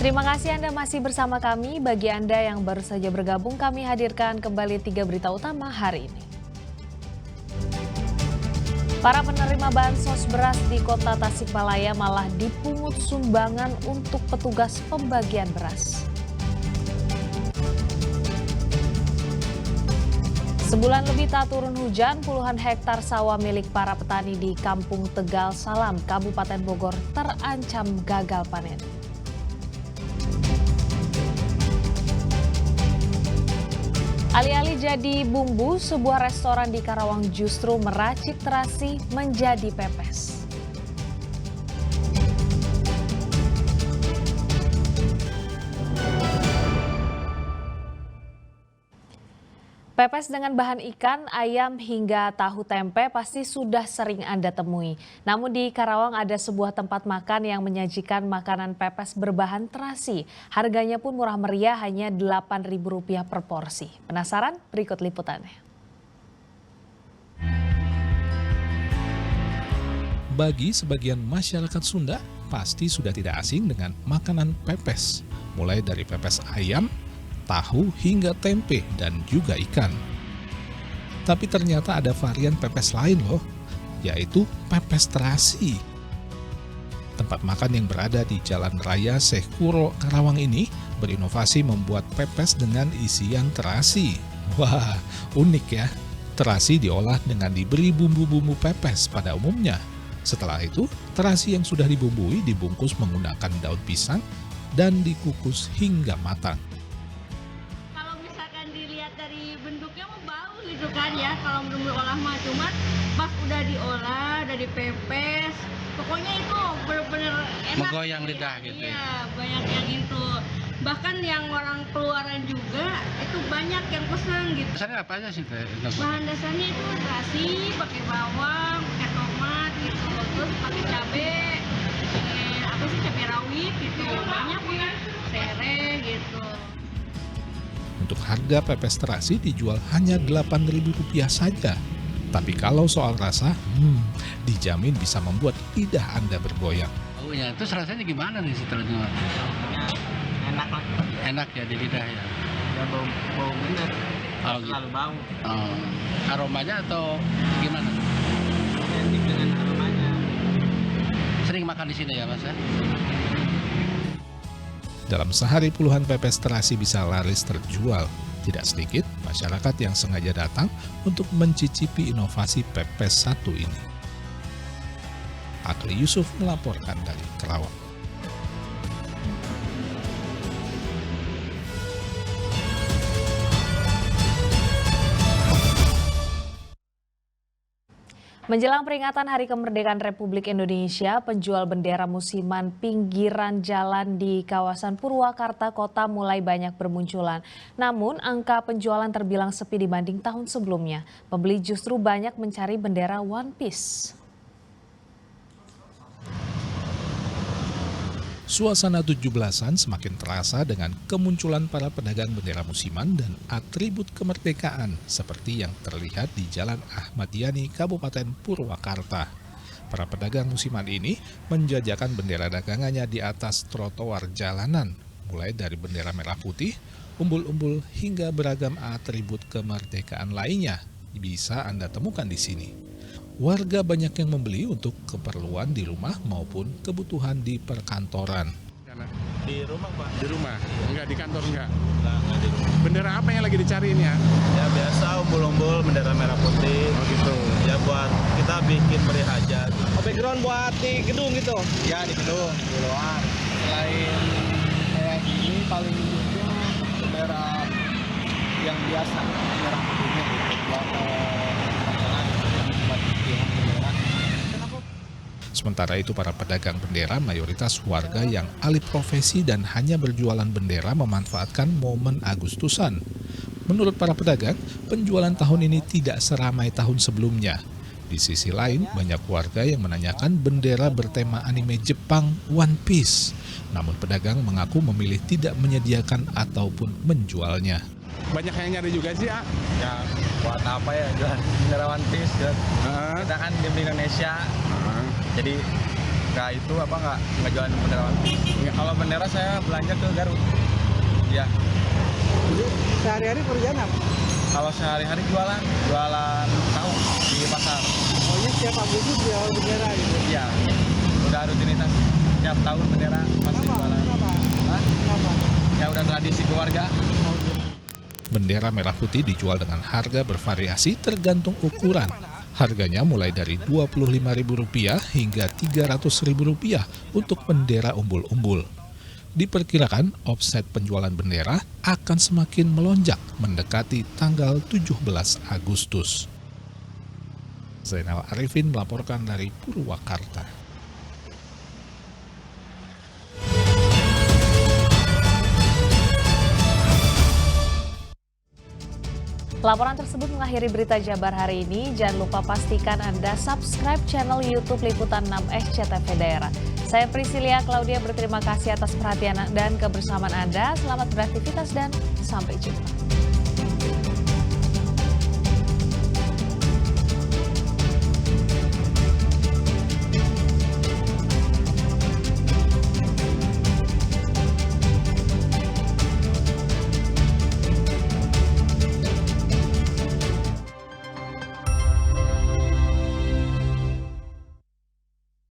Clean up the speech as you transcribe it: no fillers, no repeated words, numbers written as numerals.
Terima kasih Anda masih bersama kami. Bagi Anda yang baru saja bergabung, kami hadirkan kembali 3 berita utama hari ini. Para penerima bansos beras di Kota Tasikmalaya malah dipungut sumbangan untuk petugas pembagian beras. Sebulan lebih tak turun hujan, puluhan hektar sawah milik para petani di Kampung Tegal Salam, Kabupaten Bogor terancam gagal panen. Alih-alih jadi bumbu, sebuah restoran di Karawang justru meracik terasi menjadi pepes. Pepes dengan bahan ikan, ayam hingga tahu tempe pasti sudah sering Anda temui. Namun di Karawang ada sebuah tempat makan yang menyajikan makanan pepes berbahan terasi. Harganya pun murah meriah, hanya Rp8.000 per porsi. Penasaran? Berikut liputannya. Bagi sebagian masyarakat Sunda, pasti sudah tidak asing dengan makanan pepes. Mulai dari pepes ayam, tahu hingga tempe dan juga ikan. Tapi ternyata ada varian pepes lain loh, yaitu pepes terasi. Tempat makan yang berada di Jalan Raya Syekh Kuro, Karawang ini berinovasi membuat pepes dengan isian terasi. Wah, unik ya. Terasi diolah dengan diberi bumbu-bumbu pepes pada umumnya. Setelah itu, terasi yang sudah dibumbui dibungkus menggunakan daun pisang dan dikukus hingga matang. Gitu kan ya, kalau belum diolah mah, cuman pas udah diolah, udah dipepes, pokoknya itu bener-bener enak. Menggoyang lidah gitu. Iya, banyak yang itu. Bahkan yang orang keluaran juga itu banyak yang pesen gitu. Dasarnya apa aja sih Teh? Bahan dasarnya itu terasi, pakai bawang, pakai tomat gitu, terus pakai cabe, apa sih, cabe rawit gitu, banyak ya, serai gitu. Untuk harga pepes terasi dijual hanya Rp8.000 saja. Tapi kalau soal rasa, dijamin bisa membuat lidah Anda bergoyang. Oh ya, terus rasanya gimana nih setelahnya? Enak lah. Enak ya di lidah ya? Ya bau bener. Oh, gitu. Terlalu bau. Aromanya atau gimana? Identik dengan aromanya. Sering makan di sini ya Mas ya? Dalam sehari puluhan pepes terasi bisa laris terjual. Tidak sedikit masyarakat yang sengaja datang untuk mencicipi inovasi pepes satu ini. Akli Yusuf melaporkan dari Karawang. Menjelang peringatan Hari Kemerdekaan Republik Indonesia, penjual bendera musiman pinggiran jalan di kawasan Purwakarta Kota mulai banyak bermunculan. Namun, angka penjualan terbilang sepi dibanding tahun sebelumnya. Pembeli justru banyak mencari bendera One Piece. Suasana 17-an semakin terasa dengan kemunculan para pedagang bendera musiman dan atribut kemerdekaan seperti yang terlihat di Jalan Ahmad Yani, Kabupaten Purwakarta. Para pedagang musiman ini menjajakan bendera dagangannya di atas trotoar jalanan, mulai dari bendera merah putih, umbul-umbul hingga beragam atribut kemerdekaan lainnya bisa Anda temukan di sini. Warga banyak yang membeli untuk keperluan di rumah maupun kebutuhan di perkantoran. Di rumah Pak? Di rumah? Enggak, di kantor enggak? Enggak di rumah. Bendera apa yang lagi dicari ini ya? Ya biasa umbul-umbul bendera merah putih. Oh gitu. Ya buat kita bikin meriah aja. Oh, background buat di gedung gitu? Ya di gedung, di luar. Selain kayak gini paling itu bendera yang biasa merah putihnya gitu buat Sementara itu para pedagang bendera mayoritas warga yang alih profesi dan hanya berjualan bendera memanfaatkan momen Agustusan. Menurut para pedagang, penjualan tahun ini tidak seramai tahun sebelumnya. Di sisi lain, banyak warga yang menanyakan bendera bertema anime Jepang One Piece. Namun pedagang mengaku memilih tidak menyediakan ataupun menjualnya. Banyak yang nyari juga sih ya? Ya buat apa ya jualan bendera One Piece kan? Kita kan di Indonesia. Jadi nggak jualan bendera. Ya, kalau bendera saya belanja ke Garut. Ya. Jadi sehari-hari kerjaan apa? Kalau sehari-hari jualan tahu di pasar. Oh iya, setiap Agustus jual bendera gitu. Iya. Udah rutinitas. Tiap tahun bendera pasti jualan. Hah? Kenapa? Ya udah tradisi keluarga. Oh, gitu. Bendera merah putih dijual dengan harga bervariasi tergantung ukuran. Harganya mulai dari Rp25.000 hingga Rp300.000 untuk bendera umbul-umbul. Diperkirakan omset penjualan bendera akan semakin melonjak mendekati tanggal 17 Agustus. Zainal Arifin melaporkan dari Purwakarta. Laporan tersebut mengakhiri berita Jabar hari ini. Jangan lupa pastikan Anda subscribe channel YouTube Liputan 6 SCTV Daerah. Saya Priscilia Claudia berterima kasih atas perhatian dan kebersamaan Anda. Selamat beraktivitas dan sampai jumpa.